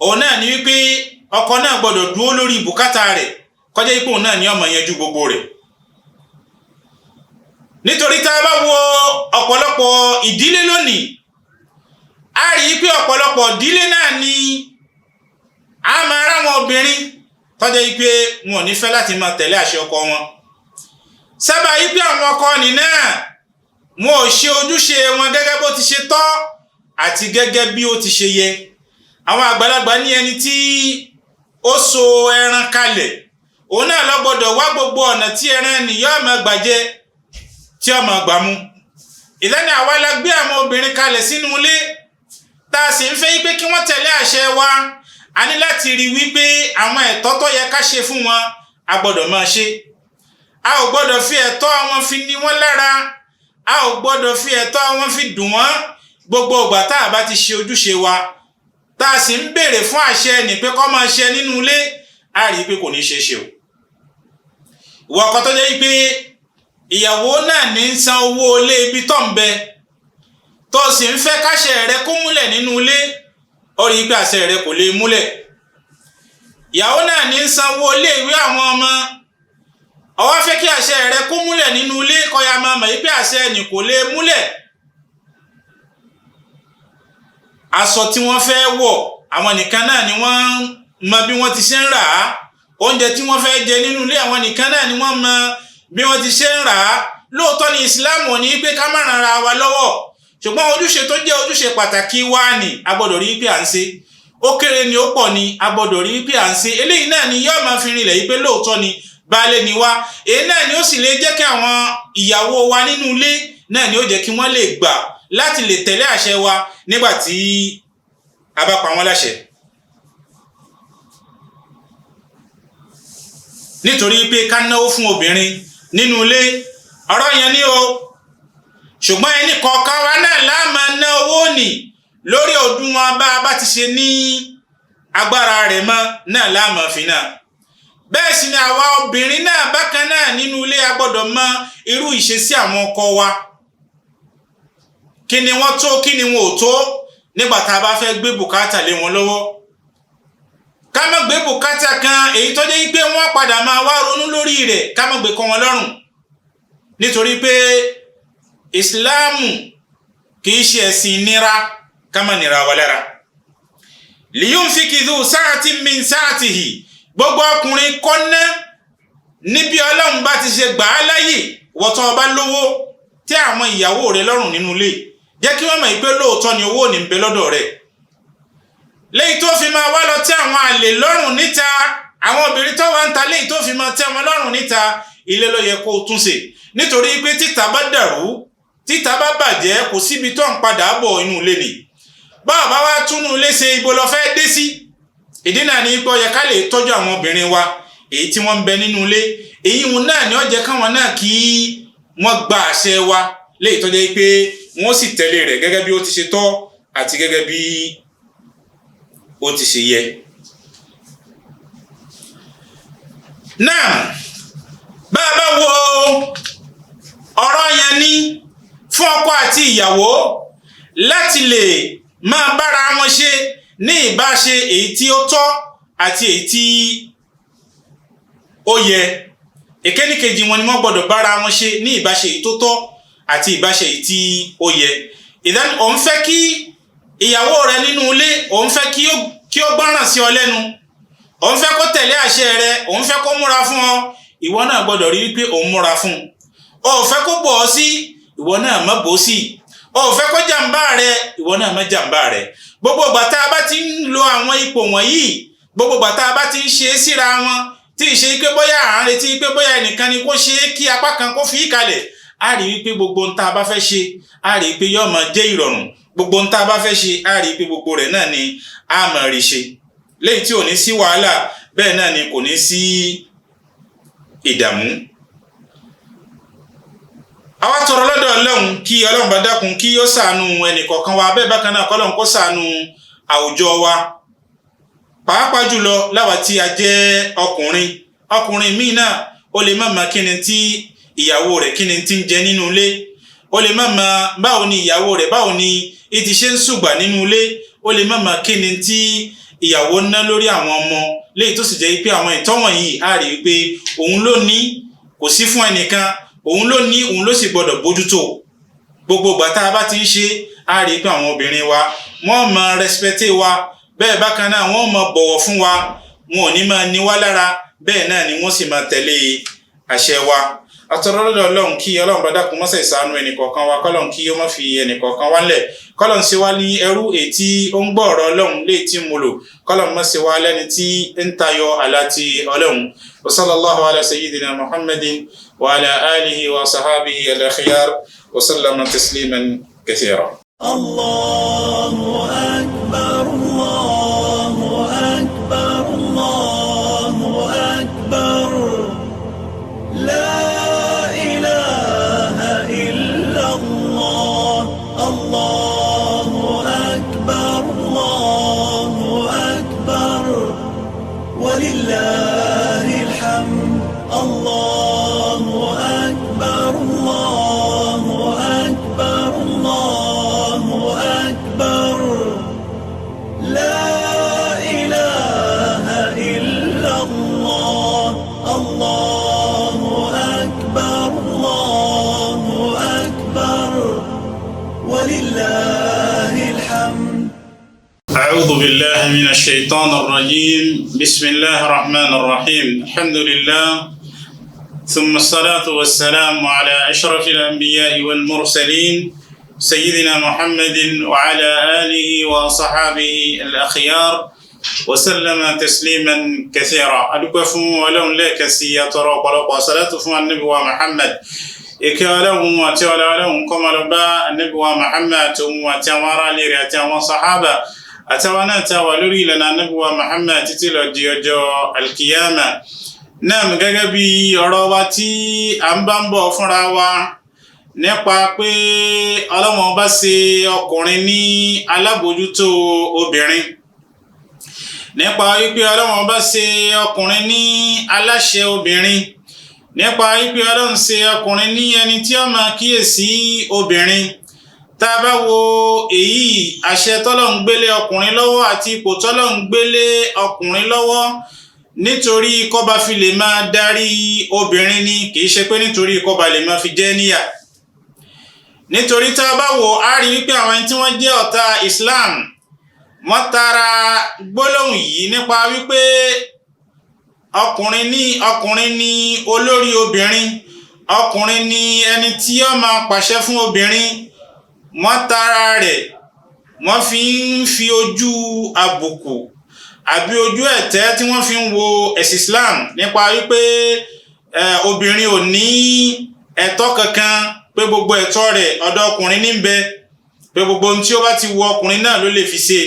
òun náà ni wípé ọkọ náà gbọ́dọ̀ dúró lórí bùkátà rẹ̀ kọjá ipò náà ni ó máa yanjú gbogbo rẹ̀. nítorí tá a bá wo ọ̀pọ̀lọpọ̀ ìdílé lónìí, a rí pé ọ̀pọ̀lọpọ̀ ìdílé náà ni a máa ráwọn obìnrin tó jẹ́ pé wọn ò ní fẹ́ láti máa tẹ̀lé àṣẹ ọkọ wọn. sábà yí pé àwọn ọkọ nì náà wọn ò ṣe ojúṣe wọn gẹ́gẹ́ bó ti ṣe tọ́ àti gẹ́gẹ́ bí ó ti ṣe yẹ. àwọn àgbàlagbà ní ẹni tí ó so ẹran kalẹ̀, òun náà ló gbọ́dọ̀ wá gbogbo ọ̀nà tí ẹran nìyọ́ máa gbàjẹ́ tí ó máa gbà mú. ìlànà àwa la gbé àwọn obìnrin kalẹ̀ sínú ilé tá a sì ń fẹ́ pé kí wọ́n tẹ̀lé àṣẹ wa. a ní láti rí wípé àwọn ẹ̀tọ́ tó yẹ ká ṣe fún wọn a gbọ́dọ̀ máa ṣe. a ò gbọ́dọ̀ fi ẹ̀tọ́ wọn fi ní wọ́n lára, a ò gbọ́dọ̀ fi ẹ̀tọ́ wọn fi dùn wọ́n. gbogbo ìgbà tá a bá ti ṣe ojúṣe wa tá a sì ń béèrè fún àṣẹ ní pé kó máa ṣe nínú ilé, a rí pé kò ní ṣe ṣe o. ìwọ ọkọ tó jẹ́ pé ìyàwó náà ní ń san owó ilé ibi tó ń bẹ, tó sì ń fẹ́ káṣẹ rẹ kó múlẹ̀ nínú ilé, ó rí pé àṣẹ rẹ kò lè múlẹ̀. ìyàwó náà ní ń san owó ilé ìwé àwọn ọmọ, ó wá fẹ́ kí àṣẹ rẹ kó múlẹ̀ nínú ilé, kó ya máa mọ̀ pé àṣẹ ẹnì kò lè múlẹ̀. aṣọ tí wọ́n fẹ́ wọ̀ àwọn nìkan náà ni wọ́n mọ bí wọ́n ti ṣe ń rà á. oúnjẹ tí wọ́n fẹ́ jẹ nínú ilé àwọn nìkan náà ni wọ́n mọ bí wọ́n ti ṣe ń rà á. lóòótọ́ ni ìsìláàmù ní pé ká má ran ara wa lọ́wọ́, ṣùgbọ́n ojúṣe tó jẹ́ ojúṣe pàtàkì wa ni a gbọ́dọ̀ rí pé à ń ṣe. ó kéré ni ó pọ̀ ni a gbọ́dọ̀ rí pé à ń ṣe. eléyìí náà ni yóò máa fi rinlẹ̀ yìí pé lóòótọ́ ni baálé ni wá. èyí náà ni ó sì lè jẹ́ kí àwọn ìyàwó wa nínú ilé náà ni ó jẹ́ kí wọ́n lè gbà láti lè tẹ̀lé àṣẹ wa nígbà tí a bá pa wọ́n láṣẹ. nítorí pé ká náwó fún obìnrin nínú ilé ọ̀rọ̀ yẹn ni o, ṣùgbọ́n ẹni kọ̀ọ̀kan wa náà la máa ná owó nì lórí òdiwọ̀n bá a bá ti ṣe ní agbára rẹ̀ mọ́ náà la máa fi náà. bẹ́ẹ̀ sì ni àwa obìnrin náà bákan náà nínú ilé a gbọ́dọ̀ mọ irú ìṣesí àwọn ọkọ wa, kí ni wọ́n tó kí ni wọn ò tó nígbà tá a bá fẹ́ gbé bùkátà lé wọn lọ́wọ́. ká má gbé bùkátà kan èyí tó jẹ́ pé wọ́n padà máa wá ronú lórí rẹ̀, ká má gbé kọ́ wọn lọ́rùn. nítorí pé ìsìláàmù kìí ṣe ẹ̀sìn ìnira, ká má nira wa lára. liyunfiki dhu sa'atin min sa'atihi, gbogbo ọkùnrin kọ́ná níbi Ọlọ́run bá ti ṣe gbà á láyè. wọ́tọ́ ọba lówó tí àwọn ìyàwó rẹ̀ lọ́rùn nínú ilé, jẹ́ kí wọ́n mọ̀ pé lóòótọ́ ni owó ní ń bẹ lọ́dọ̀ rẹ̀ léyìí tó fi máa wá lọ tẹ́ àwọn àlè lọ́rùn níta àwọn obìnrin tó wá ń ta léyìí tó fi máa tẹ́ wọn lọ́rùn níta ilé ló yẹ kó o tún ṣe nítorí pé títa bá dàrú títa bá bàjẹ́ kò síbi tó ń padà bọ̀ inú ilé ni báwa bá wá túnú ilé ṣe ibo lọ fẹ́ dé sí ìdí náà ní pé ó yẹ ká lè tọ́jú àwọn obìnrin wa èyí tí wọ́n ń bẹ nínú ilé èyí wọn náà ni ó jẹ́ káwọn náà kí wọ́n gba àṣẹ wa léyìí tó jẹ́ pé wọ́n sì tẹ̀lé rẹ̀ gẹ́gẹ́ bí ó ti ṣe tọ́ àti gẹ́gẹ́ bí ó ti ṣe yẹ. náà bá a bá wo ọ̀rọ̀ yẹn ní fún ọkọ àti ìyàwó láti lè máa bára wọn ṣe ní ìbáṣe èyí tí ó tọ́ àti èyí tí ó yẹ èkéníkejì wọn ni wọ́n gbọ́dọ̀ bára wọn ṣe ní ìbáṣe èyí tó tọ́ àti ìbáṣe èyí tí ó yẹ. ìdán òun fẹ́ kí ìyàwó rẹ nínú ilé òun fẹ́ kí ó gbọ́ràn sí ọ lẹ́nu òun fẹ́ kó tẹ̀lé àṣẹ rẹ òun fẹ́ kó múra fún ọ ìwọ náà gbọ́dọ̀ rí wípé òun múra fún ọ ò fẹ́ kó bọ̀ ọ́ sí ìwọ náà má bọ̀ ọ́ sí ọ ò fẹ́ kó jàǹbá rẹ ìwọ náà má jàǹbá rẹ gbogbo ìgbà tá a bá ti ń lo àwọn ipò wọ̀nyí gbogbo ìgbà tá a bá ti ń ṣe é síra wọn tí ìṣe pé bóyá à ń retí pé bóyá ẹnìkan ni kó ṣe é kí apá kan kó fi í kalẹ̀ a rí wípé gbogbo ohun tá a bá fẹ́ ṣe a rí pé yóò máa jẹ́ ìrọ̀rùn gbogbo ohun tá a bá fẹ́ ṣe a rí pé gbogbo rẹ̀ náà ni a máa rí ṣe léyìí tí ò ní sí wàhálà bẹ́ẹ̀ náà ni kò ní sí ìdààmú. àwa tọrọ lọ́dọ̀ Ọlọ́run kí Ọlọ́run bá dákun kí ó ṣàánú ẹnìkọ̀ọ̀kan wa bẹ́ẹ̀ bákan náà kọ́lọ́run kó ṣàánú àwùjọ wa pàápàá jùlọ láwa tí a jẹ́ ọkùnrin míì náà ó lè má mọ̀ kíni tí ìyàwó rẹ̀ kíni tí ń jẹ nínú ilé ó lè má mọ̀ báwo ni ìyàwó rẹ̀ báwo ni ìtì ṣe ń ṣùgbà nínú ilé ó lè má mọ̀ kíni tí ìyàwó ná lórí àwọn ọmọ léyìí tó sì jẹ́ pé àwọn ìtọ́ wọ̀nyí á rí i pé òun ló ní kò sí fún ẹnìkan òun ló ní òun ló sì gbọ́dọ̀ bójútó gbogbo ìgbà tá a bá ti ń ṣe á rí i pé àwọn obìnrin wa wọ́n máa rẹ́spẹ́tì wa bẹ́ẹ̀ bákan náà wọ́n máa bọ̀wọ̀ fún wa wọn ò ní máa ní wá lára bẹ́ẹ̀ náà ni wọ́n sì máa tẹ̀lé àṣẹ wa. àtọ̀rọ̀ lọ́dọ̀ Ọlọ́run kí Ọlọ́run bá dákun mọ́sẹ̀ ìṣàánú ẹnìkọ̀ọ̀kan wa kọ́lọ́run kí ó má fi ẹnìkọ̀ọ̀kan wa lẹ̀ kọ́lọ́run ṣe wá ní ẹrú èyí tí ó ń gbọ́ ọ̀rọ̀ Ọlọ́run léyìí tí mo lò kọ́lọ́run má ṣe wá lẹ́ni tí ń tayọ àlá ti Ọlọ́run. wa sallallahu ala sayyidina Muhammadin wa ala alihi wa sahabihi al-akhyar wa sallama tasliman kathira. Allahu akbar Allahu akbar Allahu akbar la Allahu akbar Allahu akbar walillahil hamd Allahu akbar Allahu akbar Allahu akbar la ilaha illallah Allahu akbar Allahu akbar ولله الحمد. أعوذ بالله من الشيطان الرجيم بسم الله الرحمن الرحيم الحمد لله ثم الصلاة والسلام على أشرف الأنبياء والمرسلين سيدنا محمد وعلى آله وصحابه الأخيار وسلم تسليما كثيرا أدوكفو ولون لك سياترا وصلاة النبي محمد ìkẹ́ Ọlọ́run àti Ọlọ́run kó máa lọ bá Ànábì wa Muhammad òun àti àwọn ará ilé rẹ̀ àti àwọn sàhábà àtàwọn náà tí a wà lórí ìlànà Ànábì wa Muhammad títí lọ di ọjọ́ alkiyama. náà gẹ́gẹ́ bí ọ̀rọ̀ wa tí a ń bá ń bọ̀ fúnra wa nípa pé Ọlọ́run bá ṣe ọkùnrin ní alábòójútó obìnrin nípa wípé Ọlọ́run bá ṣe ọkùnrin ní aláṣẹ obìnrin nípa wípé Ọlọ́run ṣe ọkùnrin ní ẹni tí ó máa kíyèsí obìnrin. tá a bá wo èyí àṣẹ tọ́lọ́run gbélé ọkùnrin lọ́wọ́ àti ipò tọ́lọ́run gbélé ọkùnrin lọ́wọ́ nítorí kọ́ba fi lè máa darí obìnrin ni kìí ṣe pé nítorí kọ́ba lè máa fi jẹ́ níyà. nítorí tá a bá wo a rí wípé àwọn tí wọ́n jẹ́ ọ̀tá Islam wọ́n tara gbólóhùn yìí nípa wípé ọkùnrin ní olórí obìnrin ọkùnrin ní ẹni tí ó máa pàṣẹ fún obìnrin wọ́n tara rẹ̀ wọ́n fi ń fi ojú àbùkù àbí ojú ẹ̀tẹ́ tí wọ́n fi ń wo ẹ̀sìn Islam nípa wípé obìnrin ò ní ẹ̀tọ́ kankan, pé gbogbo ẹ̀tọ́ rẹ̀ ọ̀dọ̀ ọkùnrin ní ń bẹ, pé gbogbo ohun tí ó bá ti wù ọkùnrin náà ló lè fi ṣe,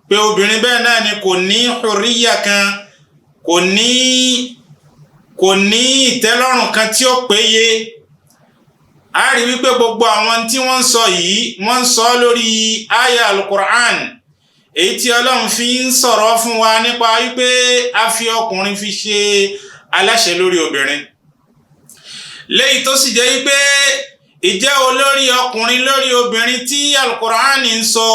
pé obìnrin bẹ́ẹ̀ náà ni kò ní hurriya kan, kò ní ìtẹ́lọ́rùn kan tí ó péye. A rí wípé gbogbo àwọn tí wọ́n ń sọ yìí wọ́n ń sọ lórí àyà al-Qur'an èyí tí Ọlọ́run fi ń sọ̀rọ̀ fún wa nípa wípé a fi ọkùnrin fi ṣe aláṣẹ lórí obìnrin, léyìí tó sì jẹ́ wípé ìjẹ́ olórí ọkùnrin lórí obìnrin tí al-Qur'an ń sọ,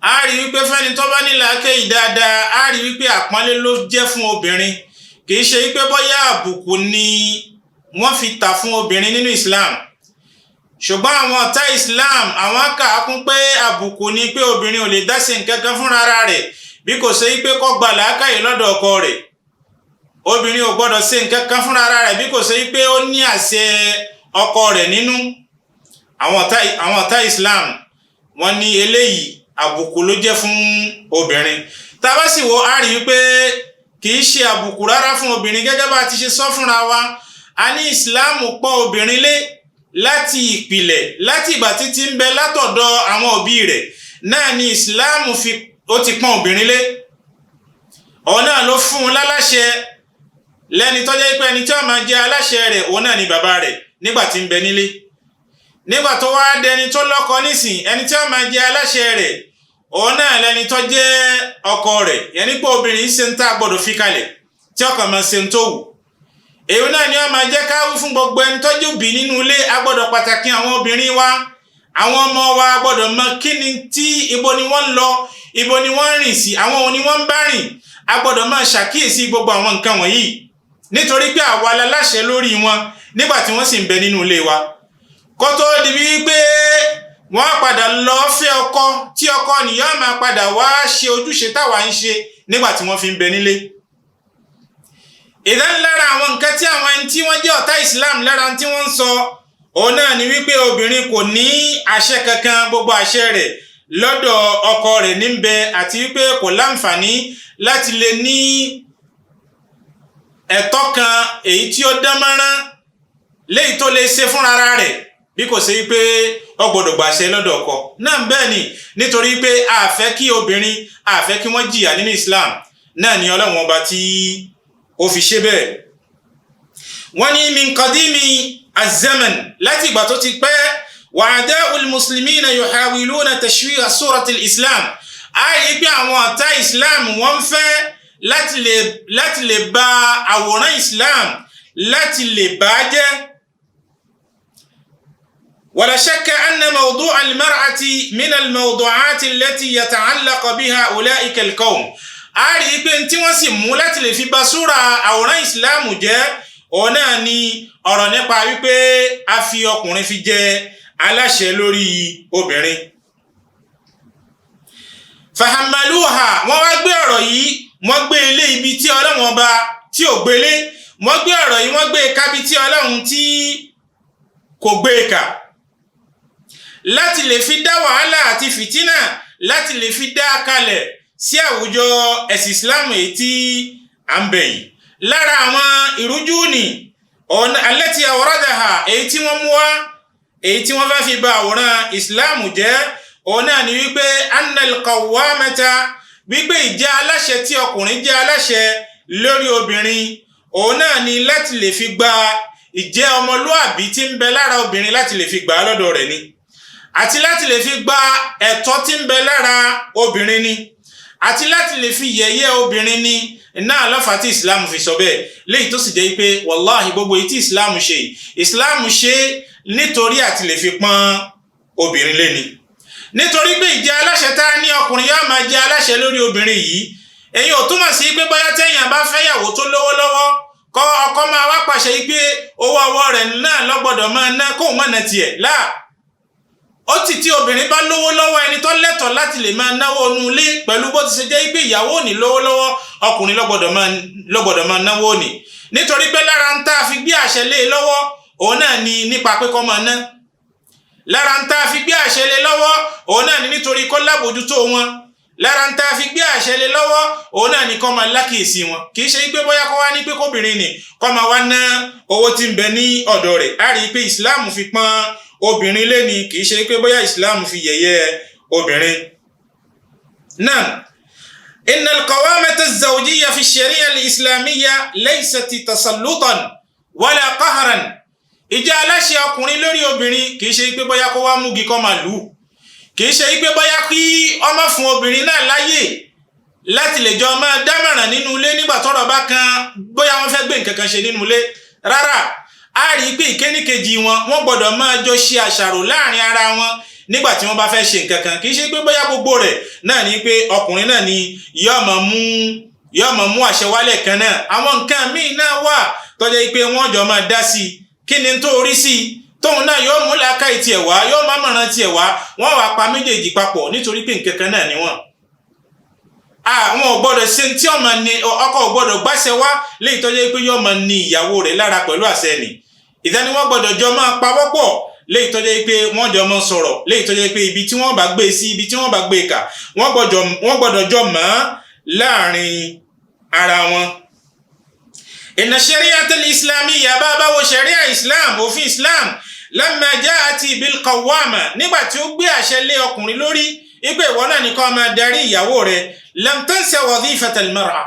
a rí wípé fẹ́ni tó bá ní làákàyè dáadáa, a rí wípé àpọ́nlé ló jẹ́ fún obìnrin, kì í ṣe wípé bóyá àbùkù ni wọ́n fi tà fún obìnrin nínú Islam. Ṣùgbọ́n àwọn ọ̀tá Islam àwọn kà á kún pé àbùkù ni pé obìnrin ò lè dá ṣe nǹkan kan fúnra rẹ̀ bí kò ṣe wípé kó gba làákàyè lọ́dọ̀ ọkọ rẹ̀. Obìnrin ò gbọ́dọ̀ ṣe nǹkan kan fúnra rẹ̀ bí kò ṣe wípé ó ní àṣẹ ọkọ rẹ̀ nínú. Àwọn ọ̀tá Islam wọ́n ní eléyìí àbùkù ló jẹ́ fún obìnrin. Tá bá sì wo a rí wípé kì í ṣe àbùkù rárá fún obìnrin, gẹ́gẹ́ bá ti ṣe sọ fúnra wa. A ní Islam pọ́n obìnrin lé láti ìpìlẹ̀, láti ìgbà títí ń bẹ látọ̀dọ̀ àwọn òbí rẹ̀ náà ni Islam ó ti pọ́n obìnrin lé. Òun náà ló fún un láláṣẹ lẹ́ni tó jẹ́ pé ẹni tí ó máa jẹ́ aláṣẹ rẹ̀ òun náà ni bàbá rẹ̀ nígbà tí ń bẹ nílé. Nígbà tó wá dẹni tó lọ́kọ nísìn, ẹni tí ó máa jẹ́ aláṣẹ rẹ̀ òun náà lẹni tó jẹ́ ọkọ rẹ̀. Yẹn ní pé obìnrin ṣe ń tá gbọ́dọ̀ fi kalẹ̀ tí ọkọ máa ṣe ń tó wù. Èyí náà ni wọ́n máa jẹ́ ká wí fún gbogbo ẹni tọ́jú bí nínú ilé. A gbọ́dọ̀ pàtàkì àwọn obìnrin wa, àwọn ọmọ wa gbọ́dọ̀ mọ kí ni tí ibo ni wọ́n ń lọ, ibo ni wọ́n ń rìn sí, àwọn òní wọ́n ń bá rìn. A gbọ́dọ̀ máa ṣàkíyèsí gbogbo àwọn nǹkan wọ̀nyí nítorí pé àwa la láṣẹ lórí wọn nígbà tí wọ́n sì ń bẹ nínú ilé wa. Kó tó di wípé wọ́n padà lọ fẹ́ ọkọ tí ọkọ nìyẹn máa padà wá ṣe ojúṣe táwa ń ṣe nígbà tí wọ́n fi ń bẹ nílé. Ìdán lára àwọn nǹkan tí àwọn ẹni tí wọ́n jẹ́ ọ̀tá Islam lára tí wọ́n ń sọ òun náà ni wípé obìnrin kò ní àṣẹ kankan, gbogbo àṣẹ rẹ̀ lọ́dọ̀ ọkọ rẹ̀ ní ń bẹ, àti wípé kò láǹfààní láti lè ní ẹ̀tọ́ kan èyí tí ó dánmọ́rán léyìí tó lè ṣe fúnra rẹ̀ bí kò ṣe wípé ó gbọ́dọ̀ gbàṣẹ lọ́dọ̀ ọkọ náà. Bẹ́ẹ̀ ni nítorí pé a fẹ́ kí obìnrin, a fẹ́ kí wọ́n jìyà nínú Islam náà ni Ọlọ́run ọba tí ó fi ṣe bẹ́ẹ̀. Wọ́n ní min qadimi az-zaman, láti ìgbà tó ti pẹ́, wa a'da'ul muslimina yuhawiluna tashwiha suratil Islam. A rí pé àwọn ọ̀tá Islam wọ́n fẹ́ láti lè bà àwòrán Islam, láti lè bà á jẹ́. ولا شك أن موضوع المرأة من الموضوعات التي يتعلق بها أولئك القوم. A rí pé tí wọ́n sì mú láti lè fi bà súra àwòrán Islam jẹ́ òun náà ni ọ̀rọ̀ nípa wípé a fi ọkùnrin fi jẹ aláṣẹ lórí obìnrin. Fahamaluha, wọ́n wá gbé ọ̀rọ̀ yìí, wọ́n gbé ilé ibi tí Ọlọ́run ọba tí ò gbélé, wọ́n gbé ọ̀rọ̀ yìí, wọ́n gbé kábi tí Ọlọ́run tí kò gbé kà, láti lè fi dá wàhálà àti fìtínà, láti lè fi dá kalẹ̀ sí àwùjọ ẹ̀sìn Islam èyí tí à ń bẹ̀ yìí. Lára àwọn ìrújú ni allati awradaha, èyí tí wọ́n mú wá, èyí tí wọ́n fẹ́ fi bà àwòrán Islam jẹ́, òun náà ni wípé annal qawwamata, wípé ìjẹ́ aláṣẹ tí ọkùnrin jẹ́ aláṣẹ lórí obìnrin, òun náà ni láti lè fi gba ìjẹ́ ọmọlúàbí tí ń bẹ lára obìnrin, láti lè fi gbà á lọ́dọ̀ rẹ̀ ni, àti láti lè fi gba ẹ̀tọ́ tí ń bẹ lára obìnrin ni, àti láti lè fi yẹ̀yẹ́ obìnrin ni. Náà lọ́fà tí Islam fi sọ bẹ́ẹ̀, léyìí tó sì jẹ́ pé wàláhì gbogbo èyí tí Islam ṣe nítorí àti lè fi pọ́n obìnrin lé ni. Nítorí pé ìjẹ́ aláṣẹ tá ní ọkùnrin yóò máa jẹ́ aláṣẹ lórí obìnrin yìí, èyí ò túmọ̀ sí pé bóyá téèyàn bá fẹ́yàwó tó lówó lọ́wọ́ kọ́ ọkọ máa wá pàṣẹ pé owó ọwọ́ rẹ̀ náà lọ́gbọ́dọ̀ máa ná kóun má ná tiẹ̀ láà. Ó ti tí obìnrin bá lówó lọ́wọ́, ẹni tó lẹ́tọ̀ọ́ láti lè máa náwó inú ilé pẹ̀lú bó ti ṣe jẹ́ pé ìyàwó ò ní lówó lọ́wọ́, ọkùnrin lọ́gbọ́dọ̀ máa náwó ni. Nítorí pé lára ń tá a fi gbé àṣẹ lé lọ́wọ́ òun náà ni nípa pé kó máa ná. lára ń tá fi gbé àṣẹ lé lọ́wọ́ òun náà ni nítorí kó lábòjútó wọn lára ń tá fi gbé àṣẹ lé lọ́wọ́ òun náà ni kó máa lákìísí wọn kì í ṣe pé bóyá kó wá ní pé kóbìnrin ni kó máa wá ná owó tí ń bẹ ní ọ̀dọ̀ rẹ̀ á rí i pé ìsìláàmù fi pọ́n obìnrin lé ni kì í ṣe pé bóyá ìsìláàmù fi yẹ̀yẹ́ obìnrin. náà inna al-qawamata az-zawjiyya fi ash-shari'a al-islamiyya laysat tasallutan wala qahran ìjẹ́ aláṣẹ ọkùnrin lórí obìnrin kì í ṣe pé bóyá kó wá múgi kó máa lù ú kì í ṣe pé bóyá kí ọmọ fún obìnrin náà láyè láti lè jọ máa dámọ̀ràn nínú ilé nígbà tọ́rọ̀ bá kan bóyá wọ́n fẹ́ gbé nǹkan kan ṣe nínú ilé rárá a rí i pé ìkéníkejì wọ́n gbọ́dọ̀ máa jọ ṣe àṣàrò láàrin ara wọn nígbà tí wọ́n bá fẹ́ ṣe nǹkan kan kì í ṣe pé bóyá gbogbo rẹ̀ náà ni pé ọkùnrin náà ni yóò máa mú àṣẹ wálẹ̀ kan náà àwọn nǹkan míì náà wà tó jẹ́ pé wọ́n jọ máa dá sí i kí ni tó rí sí i tóun náà yóò mú làákàyè tiẹ̀ wá yóò má mọ̀ràn tiẹ̀ wá wọ́n wá pa méjèèjì papọ̀ nítorí pé nǹkan kan náà ni wọ́n. àwọn ò gbọ́dọ̀ ṣe tí ọmọ ni ọkọ ò gbọ́dọ̀ gbàṣẹ wá léyìí tó jẹ́ pé yóò máa ní ìyàwó rẹ̀ lára pẹ̀lú àṣẹ ni ìdáni wọ́n gbọ́dọ̀ jọ máa pawọ́pọ̀ léyìí tó jẹ́ pé wọ́n jọ máa sọ̀rọ̀ léyìí tó jẹ́ pé ibi tí wọ́n bá gbé sí ibi tí wọ́n bá gbé kà wọ́n gbọ́dọ̀ jọ mọ́ láàrin ara wọn. inna shari'ata al-islamiyya bàbá wo sharia islam òfin islam lamma ja'ati bil qawwama nígbà tí ó gbé àṣẹ lé ọkùnrin lórí ipe ìwọ náà nìkan máa darí ìyàwó rẹ̀ lam tansa wadhifata al-mar'a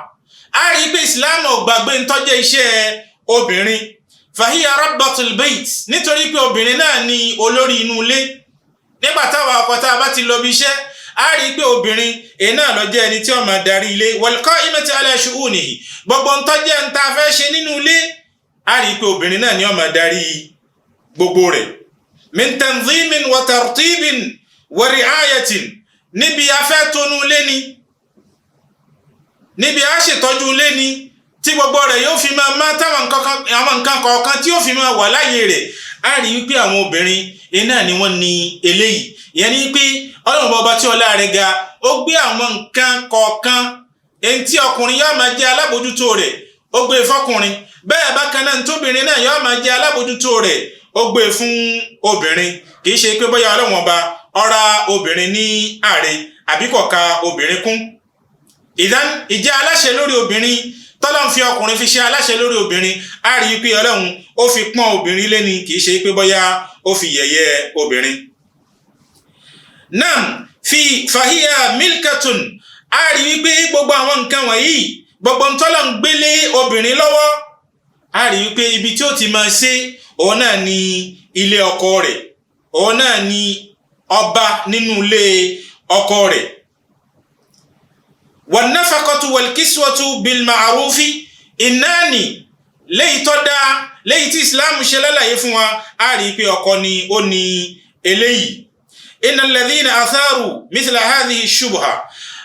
a rí pé islam ò gbàgbé ntọ́jẹ́ iṣẹ́ obìnrin fahiya rabbatul bayt nítorí pé obìnrin náà ni olórí inú ilé nígbà táwa ọkọ tá a bá ti lọ bí iṣẹ́ a rí pé obìnrin èyí náà lọ jẹ́ ẹni tí ó máa darí ilé wal qa'imati ala shu'unihi gbogbo ntọ́jẹ́ ń ta fẹ́ ṣe nínú ilé a rí pé obìnrin náà ni ó máa darí gbogbo rẹ̀ min tanzimin wa tartibin wa ri'ayatin níbi afẹ́ tónú ilé ni níbi a ṣètọ́jú ilé ni tí gbogbo rẹ̀ yóò fi máa má táwọn nǹkan kọ̀ọ̀kan tí yóò fi máa wà láyé rẹ̀ a rí wípé àwọn obìnrin iná ni wọ́n ní eléyìí ìyẹn ni pé ọlọ́run bọba tí ọlá rẹ̀ ga ó gbé àwọn nǹkan kọ̀ọ̀kan èyí tí ọkùnrin yóò máa jẹ́ alábòjútó rẹ̀ ó gbé fọkùnrin bẹ́ẹ̀ bákan náà tóbìnrin náà yóò máa jẹ́ alábòjútó rẹ̀ ó gbé fún obìnrin kì í ṣe pé bóyá ọlọ́run ọba ọ̀ra obìnrin ní àrè àbí kò ka obìnrin kún ìjẹ́ aláṣẹ lórí obìnrin tọ́lọ́run fi ọkùnrin fi ṣe aláṣẹ lórí obìnrin a rí i pé ọlọ́run ó fi pọ́n obìnrin lé ní kì í ṣe pé bóyá ó fi yẹ̀yẹ́ obìnrin. nam fi fahiya milkatun a rí i pé gbogbo àwọn nǹkan wọ̀nyí gbogbo tọ́lọ́run gbélé obìnrin lọ́wọ́ a rí i pé ibi tí ó ti máa ṣe òun náà ni ilé ọkọ rẹ̀ òun náà ni ọba nínú ilé ọkọ rẹ̀. wannafaqatu walkiswatu bilma'rufi ìnáàní léyìí tó dáa léyìí tí islam ṣe lálàyé fún wa a rí i pé ọkọ ni ó ní eléyìí. innal ladhina atharu mithla hadhihi shubha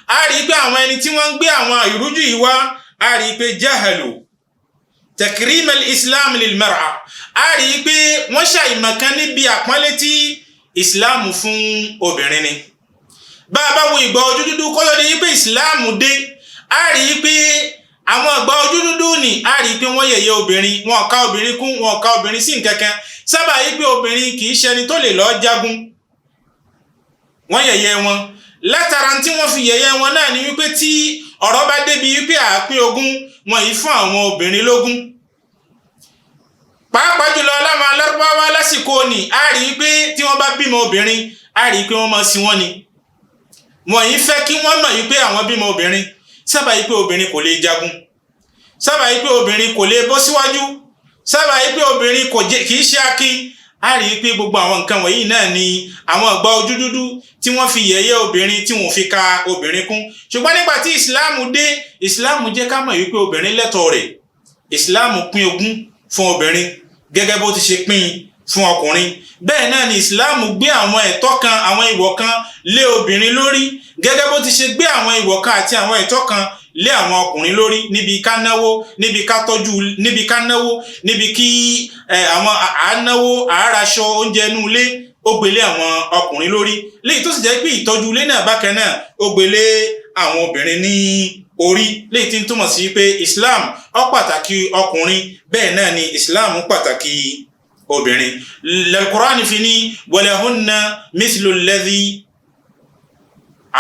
a rí i pé àwọn ẹni tí wọ́n ń gbé àwọn ìrújú yìí wá a rí i pé jahalu takrim al-islam lil mar'a a rí i pé wọ́n ṣàìmọ̀kan níbi àpọ́nlé tí islam fún obìnrin ni. bá a bá wo ìgbà ojú dúdú kọ́lọ́ de yí pé ìsìláàmù dé a rí i pé àwọn ìgbà ojú dúdú ni a rí i pé wọ́n yẹ̀yẹ́ obìnrin wọn ká obìnrin kún wọn ká obìnrin sí nǹkan kan sábà yí pé obìnrin kì í ṣẹni tó lè lọ jagun wọ́n yẹ̀yẹ́ wọn látara tí wọ́n fi yẹ̀yẹ́ wọn náà ni wípé tí ọ̀rọ̀ bá débi wípé àápín ogún wọn yìí fún àwọn obìnrin lógún pàápàá jùlọ láwọn alárúbáwá lásìkò ni a rí i pé tí wọ́n bá bímọ obìnrin a rí i pé wọ́n máa sin wọ́n ni wọ́n yìí fẹ́ kí wọ́n mọ̀ yìí pé àwọn bímọ obìnrin sábà yìí pé obìnrin kò lè jagun sábà yìí pé obìnrin kò lè bọ́ síwájú sábà yìí pé obìnrin kì í ṣe akin a rí i pé gbogbo àwọn nǹkan wọ̀nyí náà ni àwọn ìgbà ojú dúdú tí wọ́n fi yẹ̀yẹ́ obìnrin tí wọ́n fi ka obìnrin kún ṣùgbọ́n nígbà tí ìsìláàmù dé ìsìláàmù jẹ́ ká mọ̀ yìí pé obìnrin lẹ́tọ̀ọ́ rẹ̀ ìsìláàmù pín ogún fún obìnrin gẹ́gẹ́ bó ti ṣe pín fún ọkùnrin bẹ́ẹ̀ náà ni ìsìláàmù gbé àwọn ẹ̀tọ́ kan àwọn ìwọ̀ kan lé obìnrin lórí gẹ́gẹ́ bó ti ṣe gbé àwọn ìwọ̀ kan àti àwọn ẹ̀tọ́ kan lé àwọn ọkùnrin lórí níbi ká náwó níbi ká tọ́jú níbi ká náwó níbi kí àwọn àánáwó àáraṣọ oúnjẹ inú ilé ó gbélé àwọn ọkùnrin lórí léyìí tó sì jẹ́ pé ìtọ́jú ilé náà bákan náà ó gbélé àwọn obìnrin ní orí léyìí tí ń túmọ̀ sí pé Islam ó pàtàkì ọkùnrin bẹ́ẹ̀ náà ni Islam pàtàkì obìnrin al-Qur'an fi ní walahunna mithlu alladhi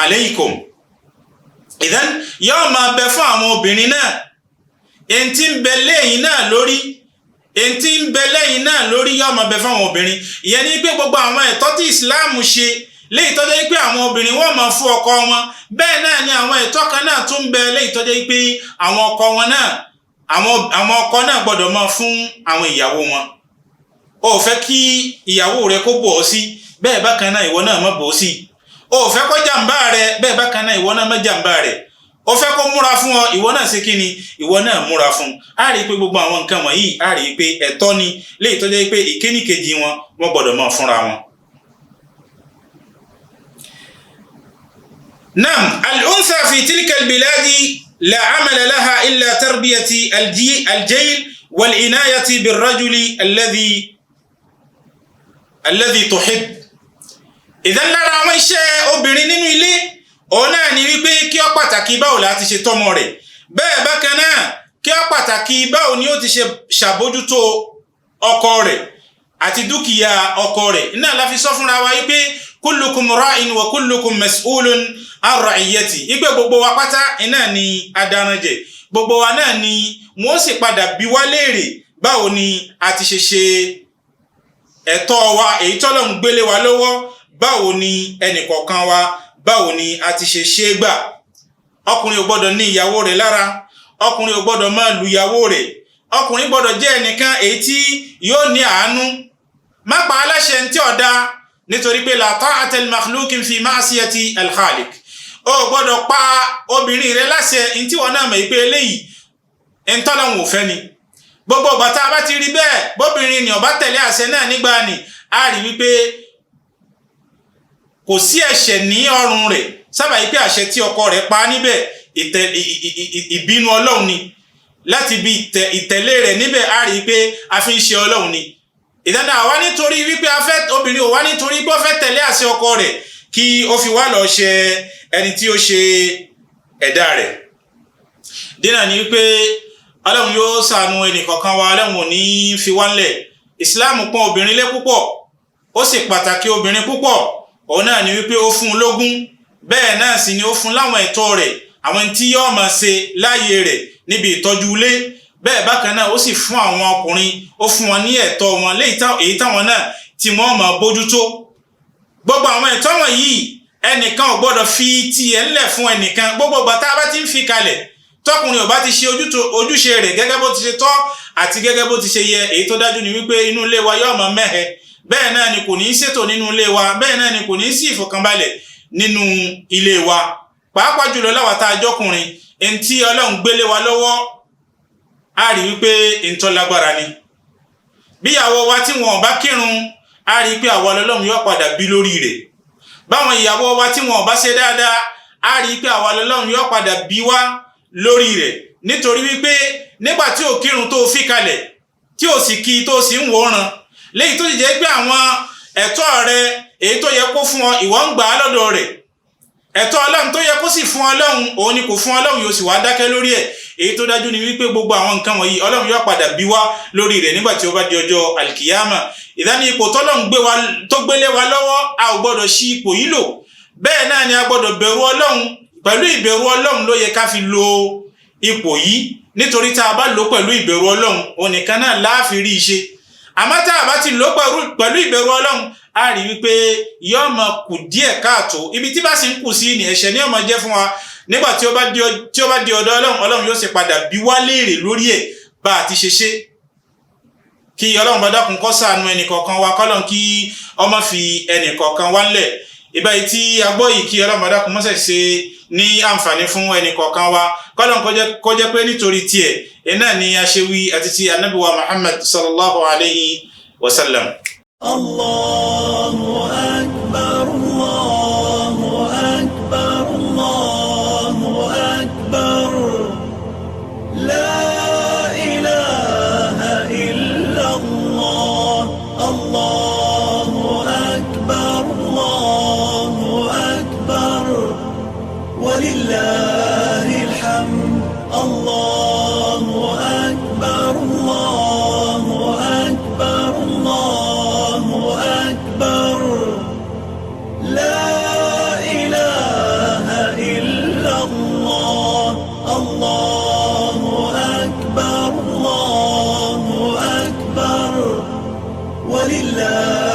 alaykum ìdán yóò máa bẹ fún àwọn obìnrin náà èyí tí ń bẹ lẹ́yìn náà lórí yóò máa bẹ fún àwọn obìnrin ìyẹn ní pé gbogbo àwọn ẹ̀tọ́ tí Islam ṣe léyìí tó jẹ́ pé àwọn obìnrin wọ́n máa fún ọkọ wọn bẹ́ẹ̀ náà ni àwọn ẹ̀tọ́ kan náà tún bẹ léyìí tó jẹ́ pé àwọn ọkọ wọn náà àwọn ọkọ náà gbọ́dọ̀ máa fún àwọn ìyàwó wọn o fẹ́ kí ìyàwó rẹ kó bọ̀ ọ́ sí bẹ́ẹ̀ bákan náà ìwọ náà má bọ̀ ọ́ sí o fẹ́ kó jàǹbá rẹ bẹ́ẹ̀ bákan náà ìwọ náà má jàǹbá rẹ o fẹ́ kó múra fún ọ ìwọ náà ṣe kí ni ìwọ náà múra fún a rí i pé gbogbo àwọn nǹkan wọ̀nyí a rí i pé ẹ̀tọ́ ni léyìí tó jẹ́ pé ìkéníkejì wọn wọ́n gbọ́dọ̀ máa fúnra wọn. نعم الأنثى في تلك البلاد لا عمل لها إلا تربية الجيل والعناية بالرجل الذي تحب إذا lára àwọn iṣẹ́ obìnrin nínú ilé òun náà ni wípé kí ó pàtàkì báwo láti ṣe tọ́mọ rẹ̀ bẹ́ẹ̀ bákan náà kí ó pàtàkì báwo ni ó ti ṣe ṣàbójútó ọkọ rẹ̀ àti dúkìá ọkọ rẹ̀ iná la fi sọ fúnra wa wípé kullukum ra'in wa kullukum mas'ulun an ra'iyati ìgbé gbogbo wa pátá iná ni adaranjẹ gbogbo wa náà ni wọ́n sì padà bi wá léèrè báwo ni a ti ṣe ẹ̀tọ́ wa èyí tọ́lọ́run gbélé wa lọ́wọ́ báwo ni ẹnìkọ̀ọ̀kan wa báwo ni a ti ṣe gbà ọkùnrin ò gbọ́dọ̀ ní ìyàwó rẹ̀ lára ọkùnrin ò gbọ́dọ̀ máa lu ìyàwó rẹ̀ ọkùnrin gbọ́dọ̀ jẹ́ ẹnìkan èyí tí yóò ní àánú má pa aláṣẹ tí ọ̀dá nítorí pé la ta'ata al-makhluqin fi ma'siyati al-khaliq o gbọ́dọ̀ pa obìnrin rẹ̀ láṣẹ tí wọ́n náà mọ̀ pé eléyìí ntọ́lọ́hun ò fẹ́ ni gbogbo ìgbà tá a bá ti rí bẹ́ẹ̀ bóbìnrin ni ó bá tẹ̀lé àṣẹ náà nígbà ni a rí wípé kò sí ẹ̀ṣẹ̀ ní ọrùn rẹ̀ sábà yìí pé àṣẹ tí ọkọ rẹ̀ pa níbẹ̀ ìbínú Ọlọ́run ni láti bí ìtẹ̀lé rẹ̀ níbẹ̀ a rí pé a fi ń ṣe Ọlọ́run ni ìdáná àwa nítorí wípé obìnrin ò wá nítorí pé ó fẹ́ tẹ̀lé àṣẹ ọkọ rẹ̀ kí ó fi wá lọ ṣe ẹni tí ó ṣe ẹ̀dá rẹ̀ dínà ni wípé Ọlọ́run yóò ṣàánú ẹnìkọ̀ọ̀kan wa Ọlọ́run ò ní fi wá ńlẹ̀ Islam pọ́n obìnrin lé púpọ̀ ó sì pàtàkì obìnrin púpọ̀ òun náà ni wípé ó fún un lógún bẹ́ẹ̀ náà sì ni ó fún láwọn ẹ̀tọ́ rẹ̀ àwọn tí yóò máa ṣe láàyè rẹ̀ níbi ìtọ́jú ilé bẹ́ẹ̀ bákan náà ó sì fún àwọn ọkùnrin ó fún wọn ní ẹ̀tọ́ wọn èyí táwọn náà tí wọ́n máa bójútó gbogbo àwọn ẹ̀tọ́ wọ̀nyí ẹnìkan ò gbọ́dọ̀ fi tiẹ̀ ńlẹ̀ fún ẹnìkan gbogbo ìgbà tá a bá ti ń fi kalẹ̀ tọkùnrin ò bá ti ṣe ojúṣe rẹ̀ gẹ́gẹ́ bó ti ṣe tọ́ àti gẹ́gẹ́ bó ti ṣe yẹ èyí tó dájú ni wípé inú ilé wa yóò máa mẹ́hẹ bẹ́ẹ̀ náà ni kò ní í ṣètò nínú ilé wa bẹ́ẹ̀ náà ni kò ní í sí ìfọ̀kànbalẹ̀ nínú ilé wa pàápàá jùlọ láwa tá a jọkùnrin ẹni tí Ọlọ́run gbélé wa lọ́wọ́ a rí wípé ntọ́ lágbára ni bíyàwó wa tí wọn ò bá kírun a rí pé àwa Ọlọ́run yóò padà bí lórí rẹ̀ báwọn ìyàwó wa tí wọn ò bá ṣe dáadáa a rí pé àwa Ọlọ́run yóò padà bí wá lórí rẹ̀ nítorí wípé nígbà tí ò kírun tó fi kalẹ̀ tí ò sì kí tó sì ń wòran léyìí tó sì jẹ́ pé àwọn ẹ̀tọ́ rẹ̀ èyí tó yẹ kó fún ọ ìwọ ń gbà á lọ́dọ̀ rẹ̀ ẹ̀tọ́ Ọlọ́run tó yẹ kó sì fún Ọlọ́run òun ni kò fún Ọlọ́run yóò sì wá dákẹ́ lórí ẹ̀ èyí tó dájú ni wípé gbogbo àwọn nǹkan wọ̀nyí Ọlọ́run yóò padà bí wá lórí rẹ̀ nígbà tí ó bá di ọjọ́ alkiyama ìdáni ipò tọ́lọ́run tó gbélé wa lọ́wọ́ a ò gbọ́dọ̀ ṣí ipò yìí lò bẹ́ẹ̀ náà ni a gbọ́dọ̀ bẹ̀rù Ọlọ́run pẹ̀lú ìbẹ̀rù Ọlọ́run ló yẹ ká fi lo ipò yìí nítorí tá a bá lò pẹ̀lú ìbẹ̀rù Ọlọ́run onìkan náà láàfin rí iṣẹ́ àmọ́ tá a bá ti lò pẹ̀lú ìbẹ̀rù Ọlọ́run a rí wípé yóò máa kù díẹ̀ káàtó ibi tí bá sì ń kù sí ní ẹ̀ṣẹ̀ ní ó máa jẹ́ fún wa nígbà tí ó bá di ọ̀dọ̀ Ọlọ́run yóò sì padà bí wá léèrè lórí ẹ̀ bá a ti ṣe kí Ọlọ́run bá dákun kó ṣàánú ẹnìkọ̀ọ̀kan wa kọ́lọ́n kí ọmọ fi ẹnìkọ̀ọ̀kan wá ńlẹ̀ ìbáyìí tí a gbọ́ yìí kí Ọlọ́run bá dákun mọ́sẹ̀ ṣe ní àǹfààní fún ẹnìkọ̀ọ̀kan wa kọ́lọ́n kó jẹ́ pé nítorí tiẹ̀ iná ni a ṣe wí àti ti Ànábì wa Muhammad sallallahu alayhi wa sallam. Allahu akbar, Allahu akbar, Allahu akbar. La ilaha illa Allah, Allahu akbar, Allahu akbar. Walillahil hamd, Allahu akbar, Allahu akbar, Allah. ولله